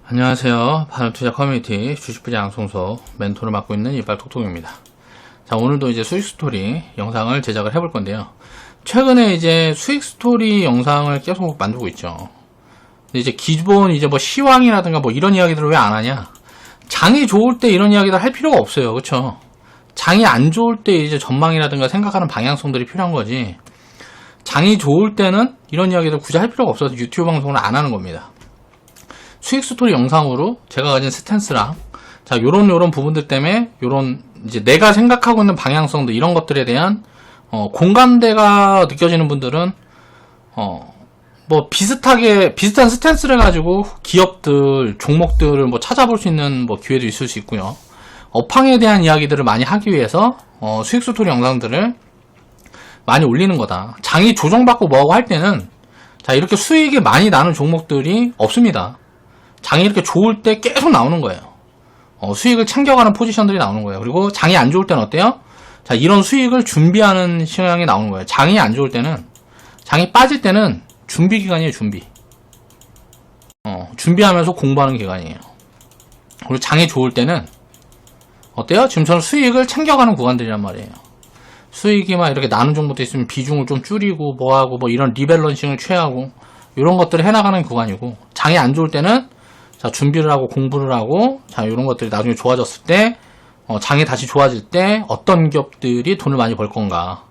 안녕하세요. 바늘투자 커뮤니티 주식부장 양송소 멘토를 맡고 있는 이빨톡톡입니다. 자, 오늘도 이제 수익 스토리 영상을 제작을 해볼 건데요. 최근에 이제 수익 스토리 영상을 계속 만들고 있죠. 근데 이제 기본 이제 뭐 시황이라든가 뭐 이런 이야기들을 왜 안 하냐? 장이 좋을 때 이런 이야기들 할 필요가 없어요. 그쵸? 장이 안 좋을 때 이제 전망이라든가 생각하는 방향성들이 필요한 거지. 장이 좋을 때는 이런 이야기들 굳이 할 필요가 없어서 유튜브 방송을 안 하는 겁니다. 수익 스토리 영상으로 제가 가진 스탠스랑 자 요런 부분들 때문에 요런 이제 내가 생각하고 있는 방향성도 이런 것들에 대한 공감대가 느껴지는 분들은 뭐 비슷한 스탠스를 가지고 기업들 종목들을 뭐 찾아볼 수 있는 뭐 기회도 있을 수 있고요. 업황에 대한 이야기들을 많이 하기 위해서 수익 스토리 영상들을 많이 올리는 거다. 장이 조정받고 뭐하고 할 때는 자 이렇게 수익이 많이 나는 종목들이 없습니다. 장이 이렇게 좋을 때 계속 나오는 거예요. 수익을 챙겨가는 포지션들이 나오는 거예요. 그리고 장이 안 좋을 때는 어때요? 자, 이런 수익을 준비하는 시장이 나오는 거예요. 장이 안 좋을 때는, 장이 빠질 때는 준비 기간이에요, 준비. 준비하면서 공부하는 기간이에요. 그리고 장이 좋을 때는, 어때요? 지금 저는 수익을 챙겨가는 구간들이란 말이에요. 수익이 막 이렇게 나는 종목도 있으면 비중을 좀 줄이고, 뭐하고, 뭐 이런 리밸런싱을 취하고, 이런 것들을 해나가는 구간이고, 장이 안 좋을 때는, 자, 준비를 하고 공부를 하고, 자, 이런 것들이 나중에 좋아졌을 때, 장이 다시 좋아질 때 어떤 기업들이 돈을 많이 벌 건가.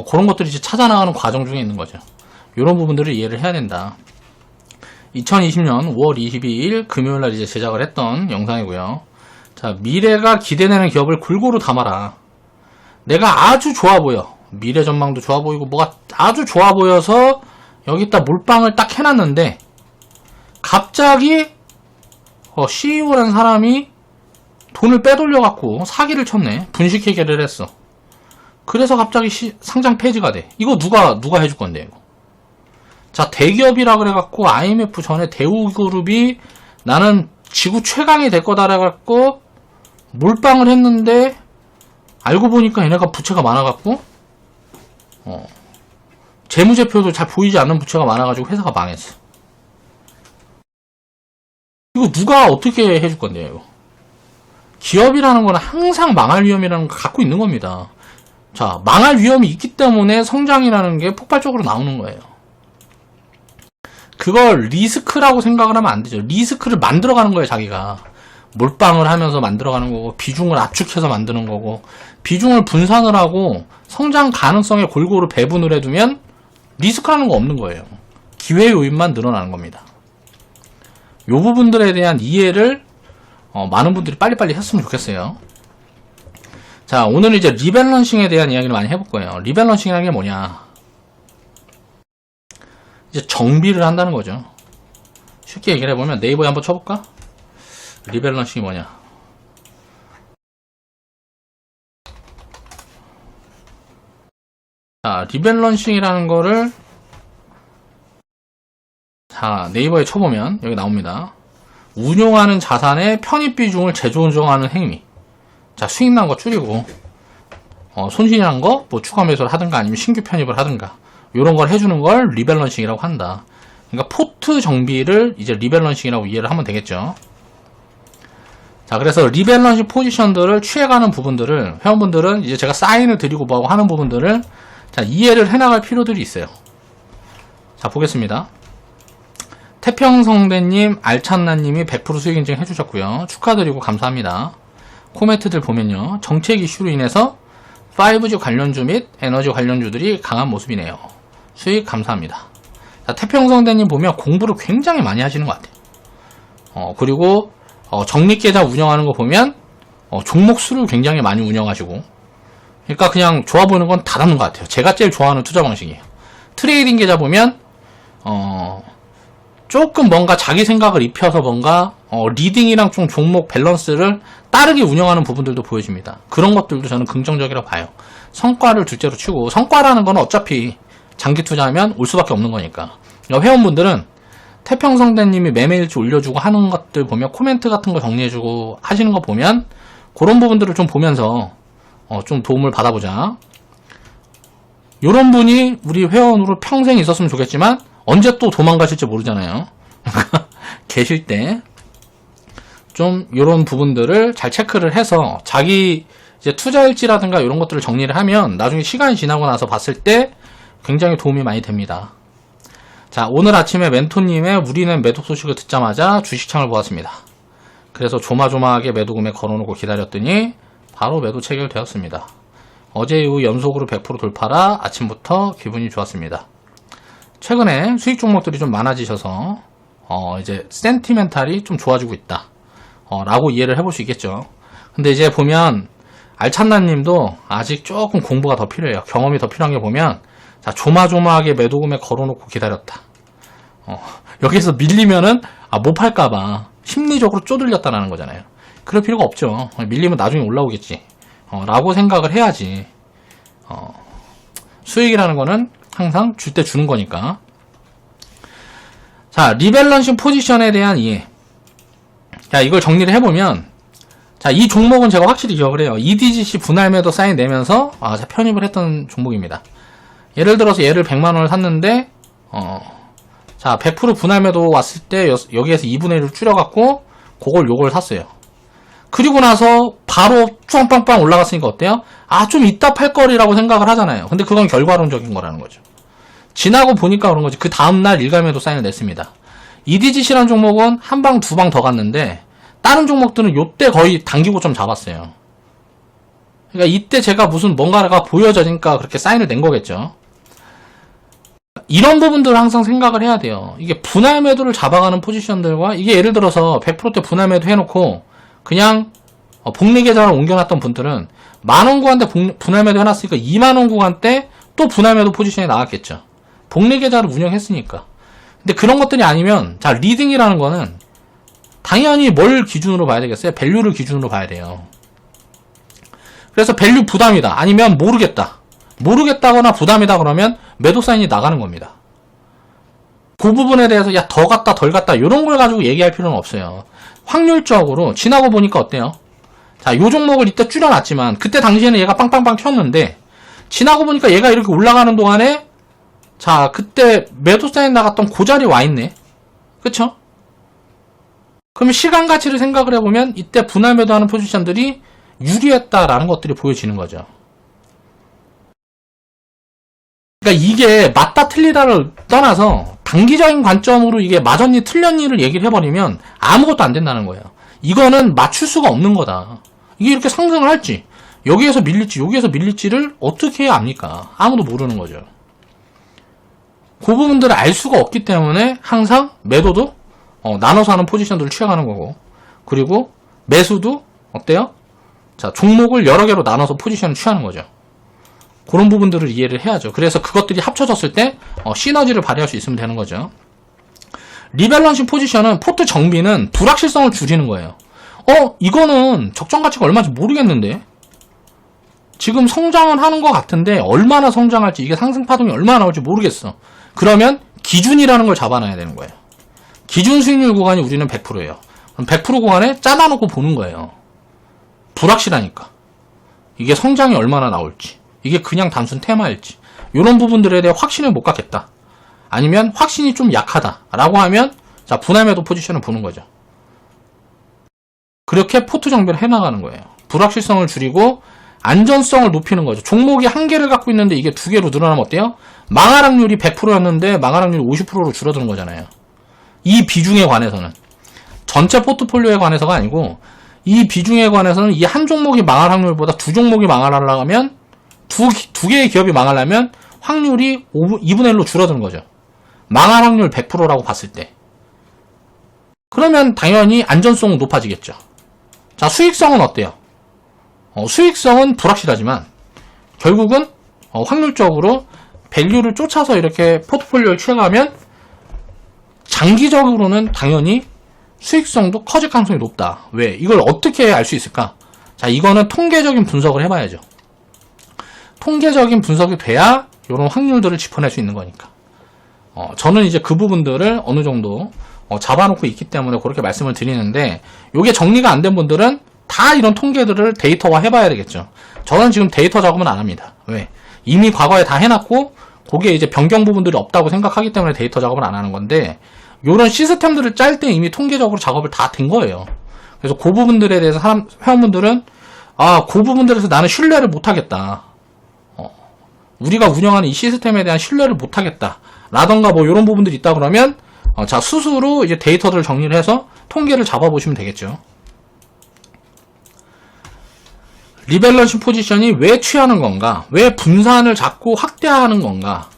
그런 것들이 이제 찾아나가는 과정 중에 있는 거죠. 이런 부분들을 이해를 해야 된다. 2020년 5월 22일 금요일날 이제 제작을 했던 영상이고요. 자, 미래가 기대되는 기업을 골고루 담아라. 내가 아주 좋아 보여. 미래 전망도 좋아 보이고, 뭐가 아주 좋아 보여서 여기다 몰빵을 딱 해놨는데, 갑자기 CEO라는 사람이 돈을 빼돌려갖고 사기를 쳤네. 분식회계를 했어. 그래서 갑자기 상장 폐지가 돼. 이거 누가 해줄 건데, 이거. 자, 대기업이라 그래갖고 IMF 전에 대우그룹이 나는 지구 최강이 될 거다 그래갖고 몰빵을 했는데, 알고 보니까 얘네가 부채가 많아갖고, 재무제표도 잘 보이지 않는 부채가 많아가지고 회사가 망했어. 이거 누가 어떻게 해줄 건데요, 이거? 기업이라는 거는 항상 망할 위험이라는 걸 갖고 있는 겁니다. 자, 망할 위험이 있기 때문에 성장이라는 게 폭발적으로 나오는 거예요. 그걸 리스크라고 생각을 하면 안 되죠. 리스크를 만들어가는 거예요, 자기가. 몰빵을 하면서 만들어가는 거고, 비중을 압축해서 만드는 거고, 비중을 분산을 하고, 성장 가능성에 골고루 배분을 해두면, 리스크라는 거 없는 거예요. 기회 요인만 늘어나는 겁니다. 요 부분들에 대한 이해를 많은 분들이 빨리빨리 했으면 좋겠어요. 자, 오늘 이제 리밸런싱에 대한 이야기를 많이 해볼 거예요. 리밸런싱이라는 게 뭐냐? 이제 정비를 한다는 거죠. 쉽게 얘기를 해보면 네이버에 한번 쳐볼까? 리밸런싱이 뭐냐? 자, 리밸런싱이라는 거를 자, 네이버에 쳐보면 여기 나옵니다. 운용하는 자산의 편입 비중을 재조정하는 행위. 자, 수익 난 거 줄이고, 손실이 난 거, 뭐 추가 매수를 하든가 아니면 신규 편입을 하든가, 요런 걸 해주는 걸 리밸런싱이라고 한다. 그러니까 포트 정비를 이제 리밸런싱이라고 이해를 하면 되겠죠. 자, 그래서 리밸런싱 포지션들을 취해가는 부분들을, 회원분들은 이제 제가 사인을 드리고 뭐하고 하는 부분들을, 자, 이해를 해나갈 필요들이 있어요. 자, 보겠습니다. 태평성대님, 알찬나님이 100% 수익 인증 해주셨고요. 축하드리고 감사합니다. 코멘트들 보면요. 정책 이슈로 인해서 5G 관련주 및 에너지 관련주들이 강한 모습이네요. 수익 감사합니다. 자, 태평성대님 보면 공부를 굉장히 많이 하시는 것 같아요. 그리고 적립계좌 운영하는 거 보면 종목 수를 굉장히 많이 운영하시고, 그러니까 그냥 좋아 보이는 건 다 담는 것 같아요. 제가 제일 좋아하는 투자 방식이에요. 트레이딩 계좌 보면 조금 뭔가 자기 생각을 입혀서 뭔가 리딩이랑 좀 종목 밸런스를 따르게 운영하는 부분들도 보여집니다. 그런 것들도 저는 긍정적이라고 봐요. 성과를 둘째로 치고, 성과라는 건 어차피 장기 투자하면 올 수밖에 없는 거니까. 그러니까 회원분들은 태평성대님이 매매일지 올려주고 하는 것들 보면 코멘트 같은 거 정리해주고 하시는 거 보면 그런 부분들을 좀 보면서 좀 도움을 받아보자. 요런 분이 우리 회원으로 평생 있었으면 좋겠지만 언제 또 도망가실지 모르잖아요. 계실 때 좀 이런 부분들을 잘 체크를 해서 자기 이제 투자일지라든가 이런 것들을 정리를 하면 나중에 시간이 지나고 나서 봤을 때 굉장히 도움이 많이 됩니다. 자, 오늘 아침에 멘토님의 우리는 매도 소식을 듣자마자 주식창을 보았습니다. 그래서 조마조마하게 매도 금액 걸어놓고 기다렸더니 바로 매도 체결되었습니다. 어제 이후 연속으로 100% 돌파라 아침부터 기분이 좋았습니다. 최근에 수익 종목들이 좀 많아지셔서 이제 센티멘탈이 좀 좋아지고 있다 라고 이해를 해볼 수 있겠죠. 근데 이제 보면 알찬나님도 아직 조금 공부가 더 필요해요. 경험이 더 필요한 게 보면 자, 조마조마하게 매도 금액 걸어놓고 기다렸다. 여기서 밀리면은 못 팔까봐 심리적으로 쪼들렸다라는 거잖아요. 그럴 필요가 없죠. 밀리면 나중에 올라오겠지. 라고 생각을 해야지. 수익이라는 거는 항상 줄 때 주는 거니까. 자, 리밸런싱 포지션에 대한 이해. 자, 이걸 정리를 해보면, 자, 이 종목은 제가 확실히 기억을 해요. EDGC 분할 매도 사인 내면서, 편입을 했던 종목입니다. 예를 들어서 얘를 100만원을 샀는데, 자, 100% 분할 매도 왔을 때, 여기에서 2분의 1을 줄여갖고, 요걸 샀어요. 그리고 나서, 바로 쭈빵빵 올라갔으니까 어때요? 좀 이따 팔 거리라고 생각을 하잖아요. 근데 그건 결과론적인 거라는 거죠. 지나고 보니까 그런 거지. 그 다음날 일괄매도 사인을 냈습니다. EDGC라는 종목은 한 방, 두 방 더 갔는데 다른 종목들은 요때 거의 단기고점 잡았어요. 그러니까 이때 제가 무슨 뭔가가 보여져니까 그렇게 사인을 낸 거겠죠. 이런 부분들을 항상 생각을 해야 돼요. 이게 분할 매도를 잡아가는 포지션들과 이게 예를 들어서 100%대 분할 매도 해놓고 그냥 복리 계좌를 옮겨놨던 분들은 만원 구간대 분할 매도 해놨으니까 2만원 구간대 또 분할 매도 포지션에 나왔겠죠. 복리 계좌를 운영했으니까. 근데 그런 것들이 아니면, 자, 리딩이라는 거는 당연히 뭘 기준으로 봐야 되겠어요? 밸류를 기준으로 봐야 돼요. 그래서 밸류 부담이다. 아니면 모르겠다거나 부담이다 그러면 매도 사인이 나가는 겁니다. 그 부분에 대해서 야, 더 갔다 덜 갔다 이런 걸 가지고 얘기할 필요는 없어요. 확률적으로 지나고 보니까 어때요? 자, 요 종목을 이때 줄여놨지만 그때 당시에는 얘가 빵빵빵 튀었는데 지나고 보니까 얘가 이렇게 올라가는 동안에 자, 그때 매도 사인 나갔던 그 자리에 와 있네. 그쵸? 그러면 시간 가치를 생각을 해보면 이때 분할 매도하는 포지션들이 유리했다라는 것들이 보여지는 거죠. 그러니까 이게 맞다 틀리다를 떠나서 단기적인 관점으로 이게 맞았니 틀렸니를 얘기를 해버리면 아무것도 안 된다는 거예요. 이거는 맞출 수가 없는 거다. 이게 이렇게 상승을 할지 여기에서 밀릴지를 어떻게 해야 압니까? 아무도 모르는 거죠. 그 부분들을 알 수가 없기 때문에 항상 매도도 나눠서 하는 포지션들을 취해가는 거고, 그리고 매수도 어때요? 자, 종목을 여러 개로 나눠서 포지션을 취하는 거죠. 그런 부분들을 이해를 해야죠. 그래서 그것들이 합쳐졌을 때 시너지를 발휘할 수 있으면 되는 거죠. 리밸런싱 포지션은 포트 정비는 불확실성을 줄이는 거예요. 이거는 적정 가치가 얼마인지 모르겠는데 지금 성장은 하는 것 같은데 얼마나 성장할지, 이게 상승 파동이 얼마나 나올지 모르겠어. 그러면 기준이라는 걸 잡아놔야 되는 거예요. 기준 수익률 구간이 우리는 100%예요. 그럼 100% 구간에 짜놔놓고 보는 거예요. 불확실하니까. 이게 성장이 얼마나 나올지, 이게 그냥 단순 테마일지, 이런 부분들에 대해 확신을 못 갖겠다. 아니면 확신이 좀 약하다라고 하면 자, 분할 매도 포지션을 보는 거죠. 그렇게 포트 정비를 해나가는 거예요. 불확실성을 줄이고 안전성을 높이는 거죠. 종목이 한 개를 갖고 있는데 이게 두 개로 늘어나면 어때요? 망할 확률이 100%였는데 망할 확률이 50%로 줄어드는 거잖아요. 이 비중에 관해서는. 전체 포트폴리오에 관해서가 아니고 이 비중에 관해서는 이 한 종목이 망할 확률보다 두 종목이 망하려고 하면 두 개의 기업이 망하려면 확률이 2분의 1로 줄어드는 거죠. 망할 확률 100%라고 봤을 때. 그러면 당연히 안전성은 높아지겠죠. 자, 수익성은 어때요? 수익성은 불확실하지만 결국은 확률적으로 밸류를 쫓아서 이렇게 포트폴리오를 취해가면 장기적으로는 당연히 수익성도 커질 가능성이 높다. 왜? 이걸 어떻게 알 수 있을까? 자, 이거는 통계적인 분석을 해봐야죠. 통계적인 분석이 돼야 이런 확률들을 짚어낼 수 있는 거니까. 저는 이제 그 부분들을 어느 정도 잡아놓고 있기 때문에 그렇게 말씀을 드리는데, 이게 정리가 안 된 분들은 다 이런 통계들을 데이터화 해봐야 되겠죠. 저는 지금 데이터 작업은 안 합니다. 왜? 이미 과거에 다 해놨고 거기에 이제 변경 부분들이 없다고 생각하기 때문에 데이터 작업을 안 하는 건데, 이런 시스템들을 짤 때 이미 통계적으로 작업을 다 된 거예요. 그래서 그 부분들에 대해서 회원분들은 그 부분들에서 나는 신뢰를 못하겠다. 우리가 운영하는 이 시스템에 대한 신뢰를 못하겠다. 라던가 뭐 이런 부분들이 있다 그러면 자 스스로 이제 데이터들을 정리를 해서 통계를 잡아보시면 되겠죠. 리밸런싱 포지션이 왜 취하는 건가? 왜 분산을 자꾸 확대하는 건가?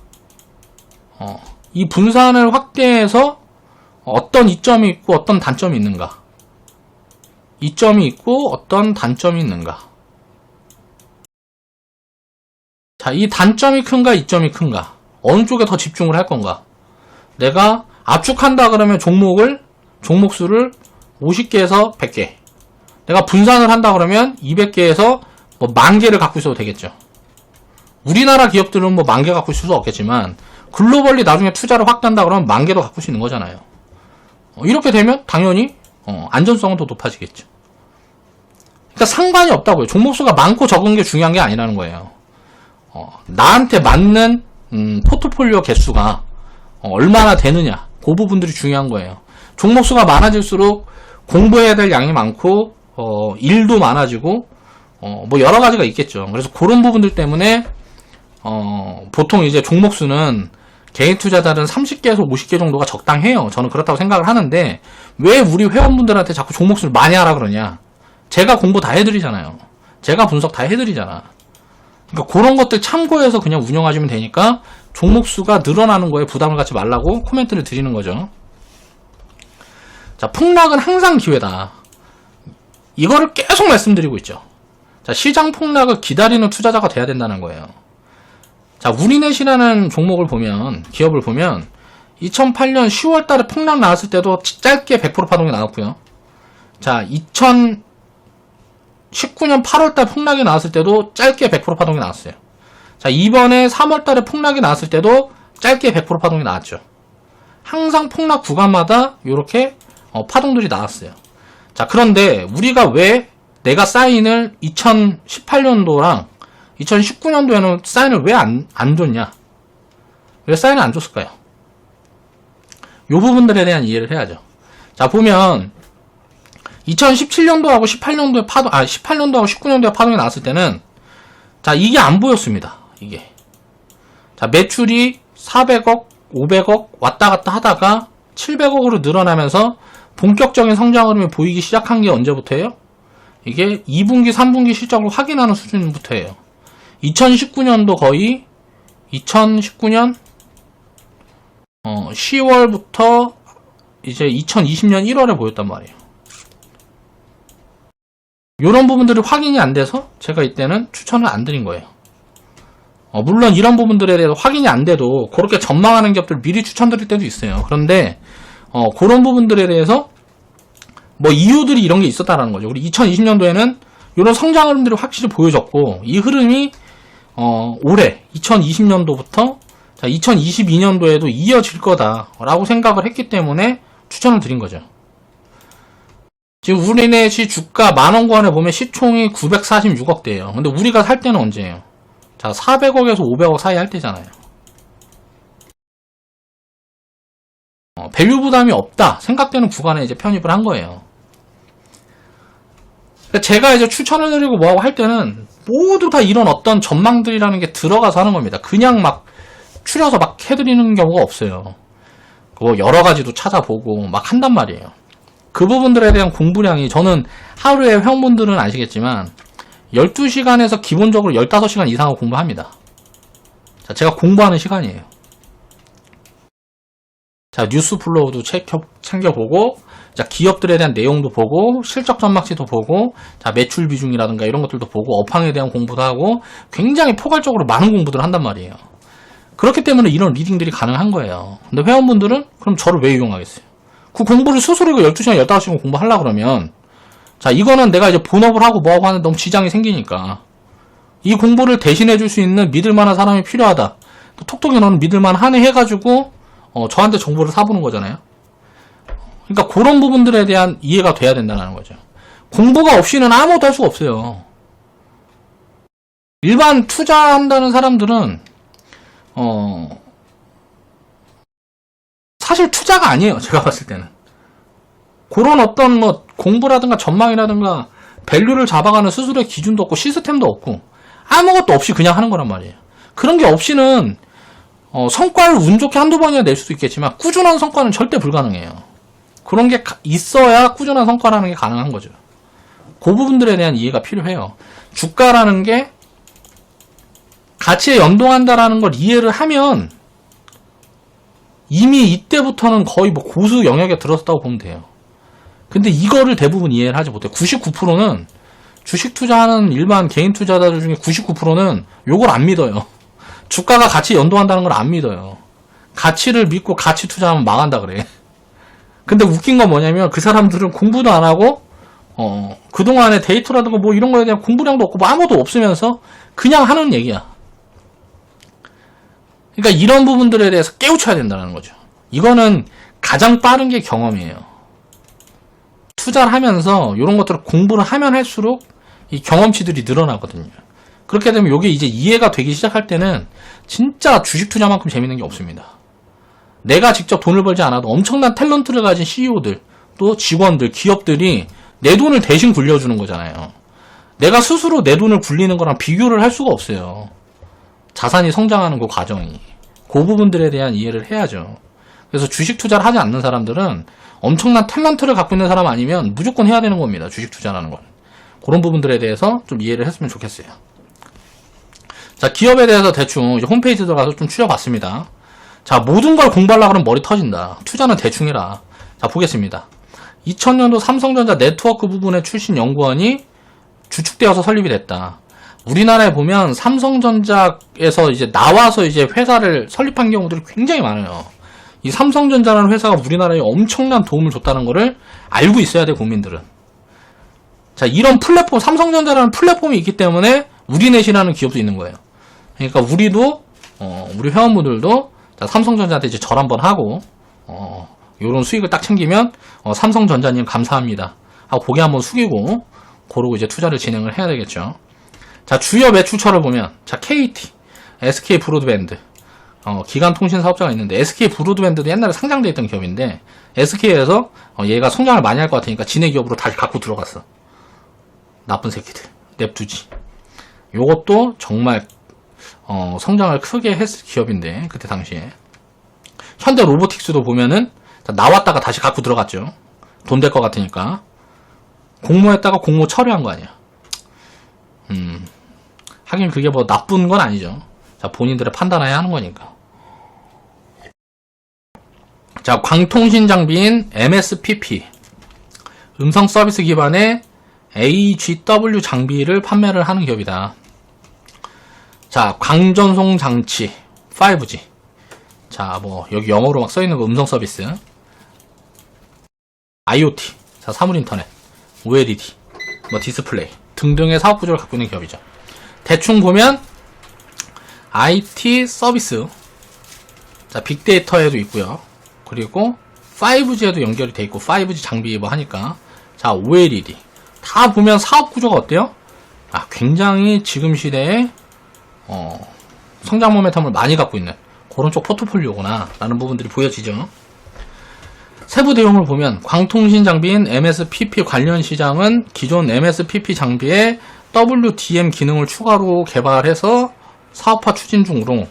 이 분산을 확대해서 어떤 이점이 있고 어떤 단점이 있는가? 이점이 있고 어떤 단점이 있는가? 자, 이 단점이 큰가 이점이 큰가? 어느 쪽에 더 집중을 할 건가? 내가 압축한다 그러면 종목 수를 50개에서 100개. 내가 분산을 한다 그러면 200개에서 뭐 10,000개를 갖고 있어도 되겠죠. 우리나라 기업들은 뭐 10,000개 갖고 있을 수 없겠지만 글로벌리 나중에 투자를 확대한다 그러면 10,000개도 갖고 수 있는 거잖아요. 이렇게 되면 당연히 안전성은 더 높아지겠죠. 그러니까 상관이 없다고요. 종목수가 많고 적은 게 중요한 게 아니라는 거예요. 나한테 맞는 포트폴리오 개수가 얼마나 되느냐, 그 부분들이 중요한 거예요. 종목수가 많아질수록 공부해야 될 양이 많고 일도 많아지고 뭐 여러 가지가 있겠죠. 그래서 그런 부분들 때문에 보통 이제 종목수는 개인 투자자들은 30개에서 50개 정도가 적당해요. 저는 그렇다고 생각을 하는데 왜 우리 회원분들한테 자꾸 종목수를 많이 하라 그러냐? 제가 공부 다 해드리잖아요. 제가 분석 다 해드리잖아. 그러니까 그런 것들 참고해서 그냥 운영하시면 되니까 종목수가 늘어나는 거에 부담을 갖지 말라고 코멘트를 드리는 거죠. 자, 폭락은 항상 기회다. 이거를 계속 말씀드리고 있죠. 자, 시장 폭락을 기다리는 투자자가 돼야 된다는 거예요. 자, 우리넷이라는 종목을 보면, 기업을 보면 2008년 10월 달에 폭락 나왔을 때도 짧게 100% 파동이 나왔고요. 자, 2019년 8월 달 폭락이 나왔을 때도 짧게 100% 파동이 나왔어요. 자, 이번에 3월 달에 폭락이 나왔을 때도 짧게 100% 파동이 나왔죠. 항상 폭락 구간마다 이렇게 파동들이 나왔어요. 자, 그런데 우리가 왜 내가 사인을 2018년도랑 2019년도에는 사인을 왜 안 줬냐? 왜 사인을 안 줬을까요? 이 부분들에 대한 이해를 해야죠. 자, 보면 2017년도하고 18년도에 18년도하고 19년도에 파동이 나왔을 때는 자, 이게 안 보였습니다. 이게. 자, 매출이 400억, 500억 왔다 갔다 하다가 700억으로 늘어나면서 본격적인 성장 흐름이 보이기 시작한 게 언제부터예요? 이게 2분기, 3분기 실적을 확인하는 수준부터예요. 2019년도 거의 2019년 10월부터 이제 2020년 1월에 보였단 말이에요. 이런 부분들이 확인이 안 돼서 제가 이때는 추천을 안 드린 거예요. 물론 이런 부분들에 대해서 확인이 안 돼도 그렇게 전망하는 기업들 미리 추천드릴 때도 있어요. 그런데 그런 부분들에 대해서 뭐 이유들이 이런 게 있었다라는 거죠. 우리 2020년도에는 이런 성장 흐름들이 확실히 보여졌고 이 흐름이 올해 2020년도부터 2022년도에도 이어질 거다라고 생각을 했기 때문에 추천을 드린 거죠. 지금 우리넷이 주가 만원 구간에 보면 시총이 946억대예요. 근데 우리가 살 때는 언제예요? 자, 400억에서 500억 사이 할 때잖아요. 밸류 부담이 없다 생각되는 구간에 이제 편입을 한 거예요. 제가 이제 추천을 드리고 뭐하고 할 때는 모두 다 이런 어떤 전망들이라는 게 들어가서 하는 겁니다. 그냥 막 추려서 막 해드리는 경우가 없어요. 뭐 여러 가지도 찾아보고 막 한단 말이에요. 그 부분들에 대한 공부량이 저는 하루에 회원분들은 아시겠지만 12시간에서 기본적으로 15시간 이상을 공부합니다. 자, 제가 공부하는 시간이에요. 자, 뉴스 플로우도 챙겨보고, 자, 기업들에 대한 내용도 보고, 실적 전망치도 보고, 자, 매출 비중이라든가 이런 것들도 보고, 업황에 대한 공부도 하고, 굉장히 포괄적으로 많은 공부들을 한단 말이에요. 그렇기 때문에 이런 리딩들이 가능한 거예요. 근데 회원분들은 그럼 저를 왜 이용하겠어요? 그 공부를 스스로 12시간, 15시간 공부하려고 그러면, 자, 이거는 내가 이제 본업을 하고 뭐하고 하는데 너무 지장이 생기니까, 이 공부를 대신해줄 수 있는 믿을만한 사람이 필요하다. 또 톡톡이 너는 믿을만하네 해가지고, 저한테 정보를 사보는 거잖아요. 그러니까 그런 부분들에 대한 이해가 돼야 된다는 거죠. 공부가 없이는 아무것도 할 수가 없어요. 일반 투자한다는 사람들은 사실 투자가 아니에요. 제가 봤을 때는. 그런 어떤 뭐 공부라든가 전망이라든가 밸류를 잡아가는 스스로의 기준도 없고 시스템도 없고 아무것도 없이 그냥 하는 거란 말이에요. 그런 게 없이는 성과를 운 좋게 한두 번이나 낼 수도 있겠지만 꾸준한 성과는 절대 불가능해요. 그런 게 있어야 꾸준한 성과라는 게 가능한 거죠. 그 부분들에 대한 이해가 필요해요. 주가라는 게 가치에 연동한다라는 걸 이해를 하면 이미 이때부터는 거의 뭐 고수 영역에 들었다고 보면 돼요. 근데 이거를 대부분 이해를 하지 못해요. 99%는 주식 투자하는 일반 개인 투자자들 중에 99%는 요걸 안 믿어요. 주가가 가치에 연동한다는 걸 안 믿어요. 가치를 믿고 가치 투자하면 망한다 그래. 근데 웃긴 건 뭐냐면 그 사람들은 공부도 안 하고 그동안에 데이터라든가 뭐 이런 거에 대한 공부량도 없고 뭐 아무것도 없으면서 그냥 하는 얘기야. 그러니까 이런 부분들에 대해서 깨우쳐야 된다는 거죠. 이거는 가장 빠른 게 경험이에요. 투자를 하면서 이런 것들을 공부를 하면 할수록 이 경험치들이 늘어나거든요. 그렇게 되면 이게 이제 이해가 되기 시작할 때는 진짜 주식 투자만큼 재밌는 게 없습니다. 내가 직접 돈을 벌지 않아도 엄청난 탤런트를 가진 CEO들, 또 직원들, 기업들이 내 돈을 대신 굴려주는 거잖아요. 내가 스스로 내 돈을 굴리는 거랑 비교를 할 수가 없어요. 자산이 성장하는 그 과정이. 그 부분들에 대한 이해를 해야죠. 그래서 주식 투자를 하지 않는 사람들은 엄청난 탤런트를 갖고 있는 사람 아니면 무조건 해야 되는 겁니다. 주식 투자라는 건. 그런 부분들에 대해서 좀 이해를 했으면 좋겠어요. 자, 기업에 대해서 대충 이제 홈페이지 들어가서 좀 추려봤습니다. 자, 모든 걸 공부하려고 하면 머리 터진다. 투자는 대충 해라. 자, 보겠습니다. 2000년도 삼성전자 네트워크 부분의 출신 연구원이 주축되어서 설립이 됐다. 우리나라에 보면 삼성전자에서 이제 나와서 이제 회사를 설립한 경우들이 굉장히 많아요. 이 삼성전자라는 회사가 우리나라에 엄청난 도움을 줬다는 것을 알고 있어야 돼, 국민들은. 자, 이런 플랫폼, 삼성전자라는 플랫폼이 있기 때문에 우리넷이라는 기업도 있는 거예요. 그러니까 우리도, 우리 회원분들도 자, 삼성전자한테 이제 절 한번 하고, 요런 수익을 딱 챙기면, 삼성전자님 감사합니다. 하고 고개 한번 숙이고, 그러고 이제 투자를 진행을 해야 되겠죠. 자, 주요 매출처를 보면, 자, KT, SK 브로드밴드, 기간통신 사업자가 있는데 SK 브로드밴드도 옛날에 상장돼 있던 기업인데 SK에서 얘가 성장을 많이 할 것 같으니까 지네 기업으로 다시 갖고 들어갔어. 나쁜 새끼들 냅두지. 요것도 정말 성장을 크게 했을 기업인데 그때 당시에 현대 로보틱스도 보면은 나왔다가 다시 갖고 들어갔죠. 돈 될 것 같으니까 공모했다가 공모 철회한 거 아니야. 하긴 그게 뭐 나쁜 건 아니죠. 자, 본인들의 판단해야 하는 거니까. 자, 광통신 장비인 MSPP, 음성 서비스 기반의 AGW 장비를 판매를 하는 기업이다. 자, 광전송 장치, 5G. 자, 뭐, 여기 영어로 막 써있는 거 음성 서비스. IoT, 자, 사물 인터넷, OLED, 뭐, 디스플레이 등등의 사업 구조를 갖고 있는 기업이죠. 대충 보면, IT 서비스, 자, 빅데이터에도 있고요. 그리고 5G에도 연결이 돼 있고 5G 장비 뭐 하니까 자, OLED 다 보면 사업 구조가 어때요? 아, 굉장히 지금 시대에 성장 모멘텀을 많이 갖고 있는 그런 쪽 포트폴리오구나 라는 부분들이 보여지죠. 세부 내용을 보면 광통신 장비인 MSPP 관련 시장은 기존 MSPP 장비에 WDM 기능을 추가로 개발해서 사업화 추진 중으로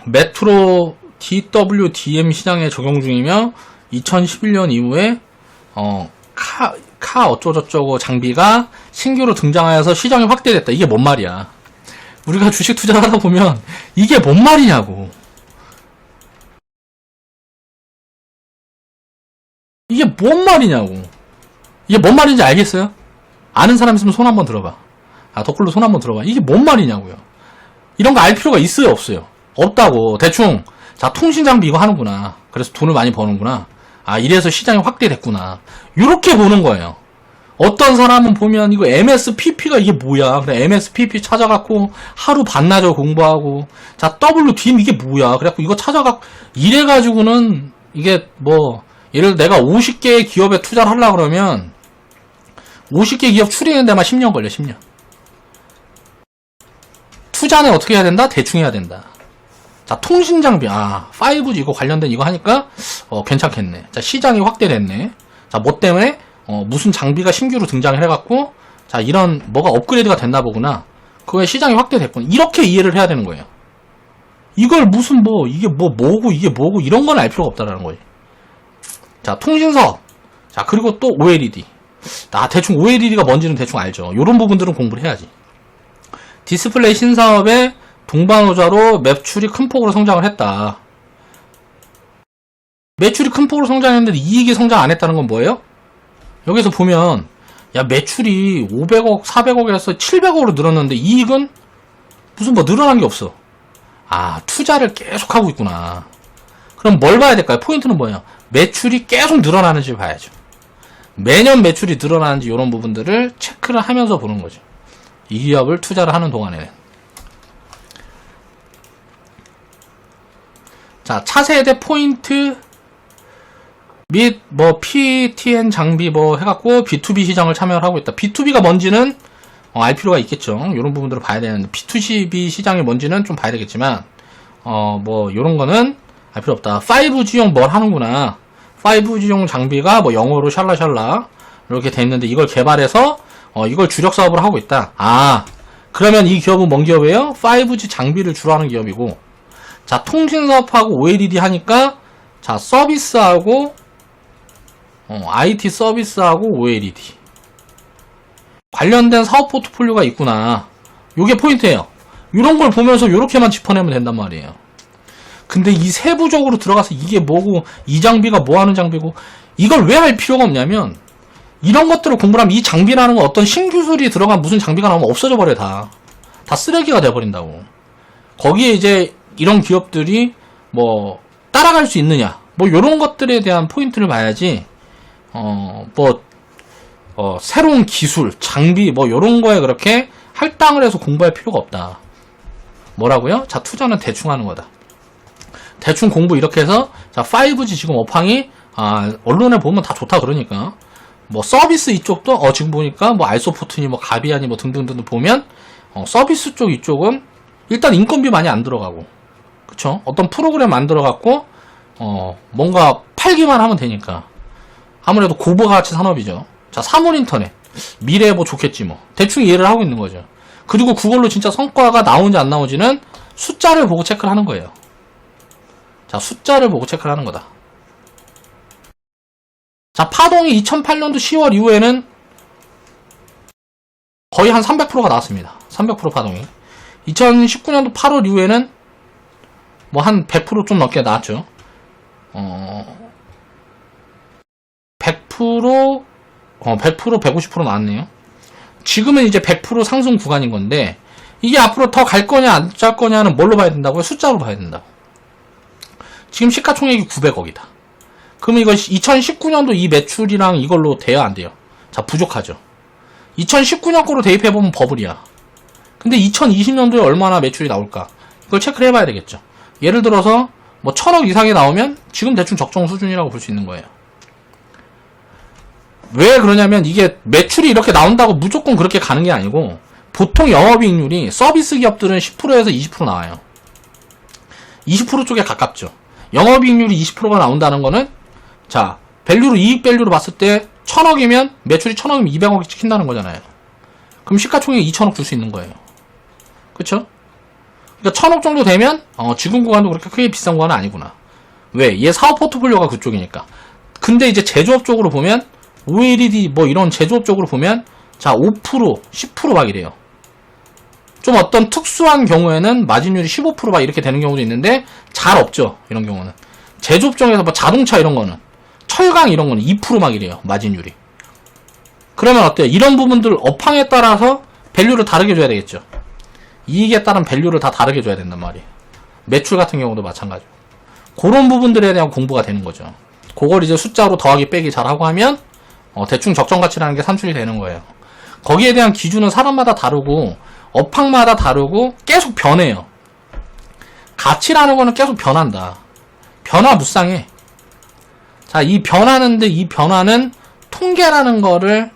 메트로 DWDM 시장에 적용 중이며 2011년 이후에 카 어쩌고저쩌고 장비가 신규로 등장하여서 시장이 확대됐다. 이게 뭔 말이야. 우리가 주식 투자를 하다 보면 이게 뭔 말이냐고. 이게 뭔 말이냐고. 이게 뭔 말인지 알겠어요? 아는 사람 있으면 손 한번 들어봐. 아, 덧글로 손 한번 들어봐. 이게 뭔 말이냐고요. 이런 거 알 필요가 있어요, 없어요? 없다고. 대충 자, 통신장비 이거 하는구나. 그래서 돈을 많이 버는구나. 아, 이래서 시장이 확대됐구나. 이렇게 보는 거예요. 어떤 사람은 보면 이거 MSPP가 이게 뭐야. 그래, MSPP 찾아갖고 하루 반나절 공부하고, 자, WDM 이게 뭐야. 그래갖고 이거 찾아갖고, 이래가지고는 이게 뭐, 예를 들어 내가 50개의 기업에 투자를 하려고 그러면, 50개 기업 추리는 데만 10년 걸려, 10년. 투자는 어떻게 해야 된다? 대충 해야 된다. 자, 통신 장비. 5G 이거 관련된 이거 하니까, 괜찮겠네. 자, 시장이 확대됐네. 자, 뭐 때문에? 무슨 장비가 신규로 등장을 해갖고, 자, 이런, 뭐가 업그레이드가 됐나 보구나. 그거에 시장이 확대됐구나. 이렇게 이해를 해야 되는 거예요. 이걸 무슨 이게 뭐고, 이게 뭐고, 이런 건 알 필요가 없다라는 거예요. 자, 통신사업. 자, 그리고 또 OLED. 대충 OLED가 뭔지는 대충 알죠. 요런 부분들은 공부를 해야지. 디스플레이 신사업에 동반호자로 매출이 큰 폭으로 성장을 했다. 매출이 큰 폭으로 성장했는데 이익이 성장 안 했다는 건 뭐예요? 여기서 보면 야, 매출이 500억, 400억에서 700억으로 늘었는데 이익은 무슨 늘어난 게 없어. 투자를 계속 하고 있구나. 그럼 뭘 봐야 될까요? 포인트는 뭐예요? 매출이 계속 늘어나는지 봐야죠. 매년 매출이 늘어나는지 이런 부분들을 체크를 하면서 보는 거죠. 이 기업을 투자를 하는 동안에는. 자, 차세대 포인트 및 PTN 장비 해갖고 B2B 시장을 참여를 하고 있다. B2B가 뭔지는 알 필요가 있겠죠. 이런 부분들을 봐야 되는데 B2B 시장이 뭔지는 좀 봐야 되겠지만 요런 거는 알 필요 없다. 5G용 뭘 하는구나. 5G용 장비가 영어로 샬라샬라 이렇게 돼 있는데 이걸 개발해서 이걸 주력 사업으로 하고 있다. 그러면 이 기업은 뭔 기업이에요? 5G 장비를 주로 하는 기업이고, 자, 통신 사업하고 OLED 하니까, 자, 서비스하고 IT 서비스하고 OLED 관련된 사업 포트폴리오가 있구나. 요게 포인트예요. 이런 걸 보면서 이렇게만 짚어내면 된단 말이에요. 근데 이 세부적으로 들어가서 이게 뭐고, 이 장비가 뭐 하는 장비고, 이걸 왜 할 필요가 없냐면, 이런 것들을 공부를 하면 이 장비라는 건 어떤 신기술이 들어간 무슨 장비가 나오면 없어져 버려, 다 쓰레기가 돼버린다고. 거기에 이제 이런 기업들이 따라갈 수 있느냐, 요런 것들에 대한 포인트를 봐야지, 새로운 기술, 장비, 요런 거에 그렇게 할당을 해서 공부할 필요가 없다. 뭐라고요? 자, 투자는 대충 하는 거다. 대충 공부 이렇게 해서, 자, 5G 지금 업황이, 언론에 보면 다 좋다 그러니까. 서비스 이쪽도, 지금 보니까, 알소포트니, 가비아니, 등등등 보면, 서비스 쪽 이쪽은, 일단 인건비 많이 안 들어가고, 그쵸? 어떤 프로그램 만들어갖고, 뭔가 팔기만 하면 되니까. 아무래도 고부가치 산업이죠. 자, 사물인터넷. 미래에 좋겠지 대충 이해를 하고 있는 거죠. 그리고 그걸로 진짜 성과가 나오는지 안 나오는지는 숫자를 보고 체크를 하는 거예요. 자, 숫자를 보고 체크를 하는 거다. 자, 파동이 2008년도 10월 이후에는 거의 한 300%가 나왔습니다. 300% 파동이. 2019년도 8월 이후에는 한 100% 좀 넘게 나왔죠. 100%, 150% 나왔네요. 지금은 이제 100% 상승 구간인 건데, 이게 앞으로 더 갈 거냐, 안 갈 거냐는 뭘로 봐야 된다고요? 숫자로 봐야 된다고. 지금 시가총액이 900억이다. 그러면 이거 2019년도 이 매출이랑 이걸로 돼요, 안 돼요? 자, 부족하죠. 2019년 거로 대입해보면 버블이야. 근데 2020년도에 얼마나 매출이 나올까? 이걸 체크를 해봐야 되겠죠. 예를 들어서, 1000억 이상이 나오면 지금 대충 적정 수준이라고 볼 수 있는 거예요. 왜 그러냐면 이게 매출이 이렇게 나온다고 무조건 그렇게 가는 게 아니고, 보통 영업이익률이 서비스 기업들은 10%에서 20% 나와요. 20% 쪽에 가깝죠. 영업이익률이 20%가 나온다는 거는, 자, 이익 밸류로 봤을 때 1000억이면 매출이 1000억이면 200억이 찍힌다는 거잖아요. 그럼 시가총액 2000억 줄 수 있는 거예요. 그쵸? 그러니까 1000억 정도 되면 지금 구간도 그렇게 크게 비싼 구간은 아니구나. 왜? 얘 사업 포트폴리오가 그쪽이니까. 근데 이제 제조업 쪽으로 보면 OLED 이런 제조업 쪽으로 보면, 자, 5%, 10% 막 이래요. 좀 어떤 특수한 경우에는 마진율이 15% 막 이렇게 되는 경우도 있는데 잘 없죠. 이런 경우는. 제조업 쪽에서 자동차 이런 거는, 철강 이런 거는 2% 막 이래요. 마진율이. 그러면 어때요? 이런 부분들 업황에 따라서 밸류를 다르게 줘야 되겠죠. 이익에 따른 밸류를 다 다르게 줘야 된단 말이에요. 매출 같은 경우도 마찬가지고. 그런 부분들에 대한 공부가 되는 거죠. 그걸 이제 숫자로 더하기 빼기 잘하고 하면 대충 적정 가치라는 게 산출이 되는 거예요. 거기에 대한 기준은 사람마다 다르고 업황마다 다르고 계속 변해요. 가치라는 거는 계속 변한다. 변화무쌍해. 자, 이 변하는데 이 변화는 통계라는 거를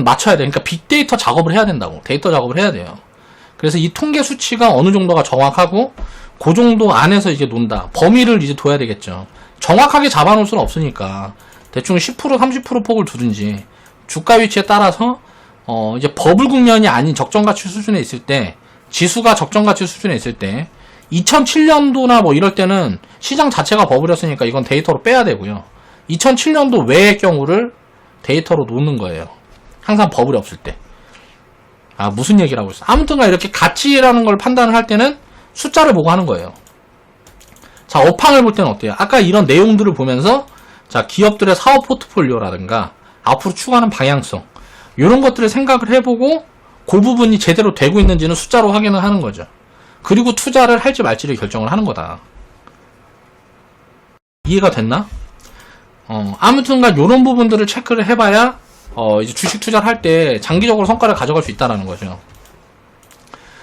맞춰야 돼. 그러니까 빅데이터 작업을 해야 된다고. 데이터 작업을 해야 돼요. 그래서 이 통계 수치가 어느 정도가 정확하고 그 정도 안에서 이제 논다. 범위를 이제 둬야 되겠죠. 정확하게 잡아놓을 수는 없으니까 대충 10% 30% 폭을 두든지 주가 위치에 따라서 이제 버블 국면이 아닌 적정가치 수준에 있을 때, 지수가 적정가치 수준에 있을 때 2007년도나 뭐 이럴 때는 시장 자체가 버블이었으니까 이건 데이터로 빼야 되고요. 2007년도 외의 경우를 데이터로 놓는 거예요. 항상 버블이 없을 때. 아, 무슨 얘기를 하고 있어. 아무튼가 이렇게 가치라는 걸 판단을 할 때는 숫자를 보고 하는 거예요. 자, 업황을 볼 때는 어때요? 아까 이런 내용들을 보면서 자, 기업들의 사업 포트폴리오라든가 앞으로 추구하는 방향성, 이런 것들을 생각을 해보고 그 부분이 제대로 되고 있는지는 숫자로 확인을 하는 거죠. 그리고 투자를 할지 말지를 결정을 하는 거다. 이해가 됐나? 아무튼간 이런 부분들을 체크를 해봐야 이제 주식 투자를 할 때 장기적으로 성과를 가져갈 수 있다라는 거죠.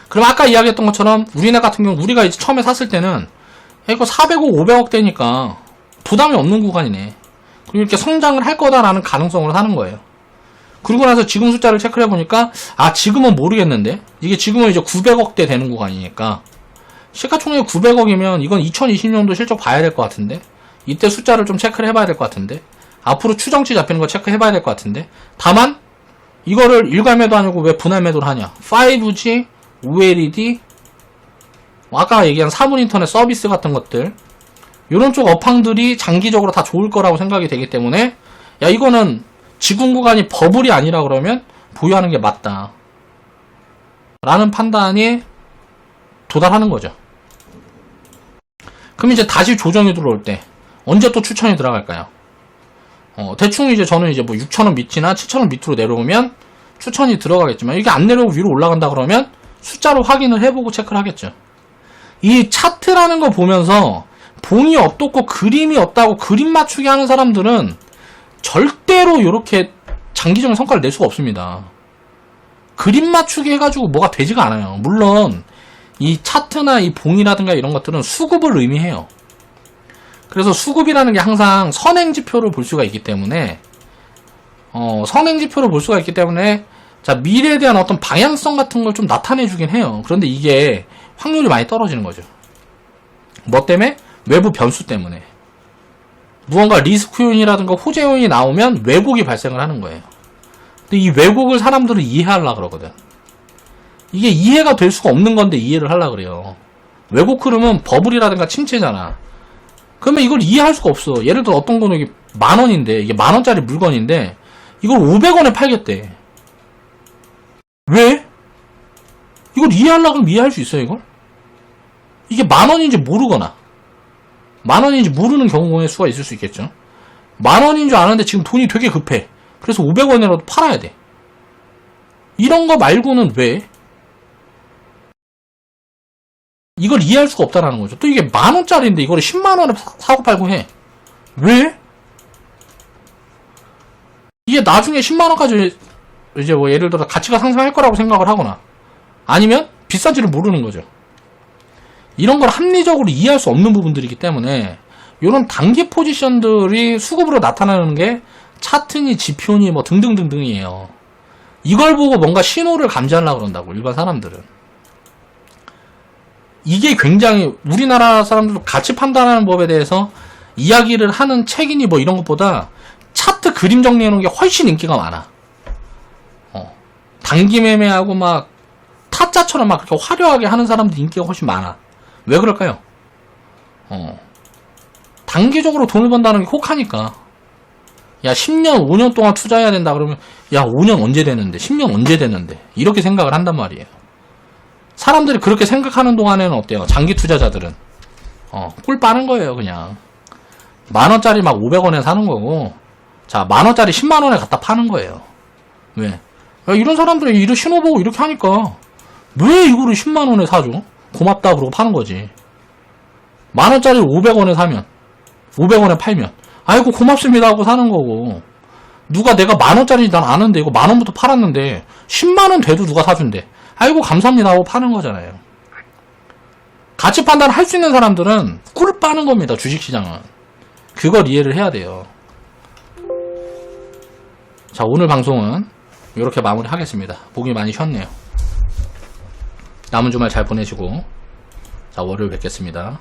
그럼 아까 이야기했던 것처럼 우리네 같은 경우 우리가 이제 처음에 샀을 때는 이거 400억, 500억 대니까 부담이 없는 구간이네. 그리고 이렇게 성장을 할 거다라는 가능성을 하는 거예요. 그리고 나서 지금 숫자를 체크를 해보니까 아, 지금은 모르겠는데 이게 지금은 이제 900억대 되는 구간이니까 시가총액 900억이면 이건 2020년도 실적 봐야 될 것 같은데, 이때 숫자를 좀 체크를 해봐야 될 것 같은데, 앞으로 추정치 잡히는 거 체크해봐야 될 것 같은데, 다만 이거를 일괄매도 아니고 왜 분할매도를 하냐. 5G, OLED, 아까 얘기한 사물인터넷 서비스 같은 것들, 이런 쪽 업황들이 장기적으로 다 좋을 거라고 생각이 되기 때문에 야, 이거는 지금 구간이 버블이 아니라 그러면 보유하는 게 맞다 라는 판단이 도달하는 거죠. 그럼 이제 다시 조정이 들어올 때 언제 또 추천이 들어갈까요? 대충 이제 저는 이제 뭐 6,000원 밑이나 7,000원 밑으로 내려오면 추천이 들어가겠지만, 이게 안 내려오고 위로 올라간다 그러면 숫자로 확인을 해보고 체크를 하겠죠. 이 차트라는 거 보면서 봉이 어떻고 그림이 어따고 그림 맞추기 하는 사람들은 절대로 이렇게 장기적인 성과를 낼 수가 없습니다. 그림 맞추기 해가지고 뭐가 되지가 않아요. 물론 이 차트나 이 봉이라든가 이런 것들은 수급을 의미해요. 그래서 수급이라는 게 항상 선행지표를 볼 수가 있기 때문에 선행지표를 볼 수가 있기 때문에 자, 미래에 대한 어떤 방향성 같은 걸 좀 나타내주긴 해요. 그런데 이게 확률이 많이 떨어지는 거죠. 뭐 때문에? 외부 변수 때문에. 무언가 리스크 요인이라든가 호재 요인이 나오면 왜곡이 발생을 하는 거예요. 근데 이 왜곡을 사람들은 이해하려고 그러거든. 이게 이해가 될 수가 없는 건데 이해를 하려고 그래요. 왜곡 흐름은 버블이라든가 침체잖아. 그러면 이걸 이해할 수가 없어. 예를 들어 어떤 거는 이게 10,000원인데, 이게 10,000원짜리 물건인데 이걸 500원에 팔겠대. 왜? 이걸 이해하려고 하면 이해할 수 있어요, 이걸? 이게 10,000원인지 모르거나 10,000원인지 모르는 경우의 수가 있을 수 있겠죠. 10,000원인 줄 아는데 지금 돈이 되게 급해. 그래서 500원이라도 팔아야 돼. 이런 거 말고는 왜? 이걸 이해할 수가 없다라는 거죠. 또 이게 10,000원짜리인데 이거를 100,000원에 사고 팔고 해. 왜? 이게 나중에 100,000원까지 이제 뭐 예를 들어 가치가 상승할 거라고 생각을 하거나 아니면 비싼지를 모르는 거죠. 이런 걸 합리적으로 이해할 수 없는 부분들이기 때문에 이런 단기 포지션들이 수급으로 나타나는 게 차트니 지표니 뭐 등등등등이에요. 이걸 보고 뭔가 신호를 감지하려고 그런다고, 일반 사람들은. 이게 굉장히 우리나라 사람들도 가치 판단하는 법에 대해서 이야기를 하는 책이니 뭐 이런 것보다 차트 그림 정리해 놓은 게 훨씬 인기가 많아. 단기 매매하고 막 타짜처럼 막 그렇게 화려하게 하는 사람들 인기가 훨씬 많아. 왜 그럴까요? 단기적으로 돈을 번다는 게 혹하니까. 야, 10년, 5년 동안 투자해야 된다 그러면 야, 5년 언제 되는데, 10년 언제 되는데, 이렇게 생각을 한단 말이에요. 사람들이 그렇게 생각하는 동안에는 어때요? 장기 투자자들은 꿀 빠는 거예요. 그냥 10,000원짜리 막 500원에 사는 거고, 자, 10,000원짜리 100,000원에 갖다 파는 거예요. 왜? 야, 이런 사람들이 이런 신호 보고 이렇게 하니까 왜 이거를 100,000원에 사줘? 고맙다 그러고 파는 거지. 10,000원짜리를 500원에 사면, 500원에 팔면 아이고 고맙습니다 하고 사는 거고, 누가 내가 10,000원짜리 난 아는데 이거 10,000원부터 팔았는데 100,000원 돼도 누가 사준대. 아이고 감사합니다 하고 파는 거잖아요. 가치 판단을 할 수 있는 사람들은 꿀 빠는 겁니다. 주식시장은. 그걸 이해를 해야 돼요. 자, 오늘 방송은 이렇게 마무리하겠습니다. 목이 많이 쉬었네요. 남은 주말 잘 보내시고, 자, 월요일 뵙겠습니다.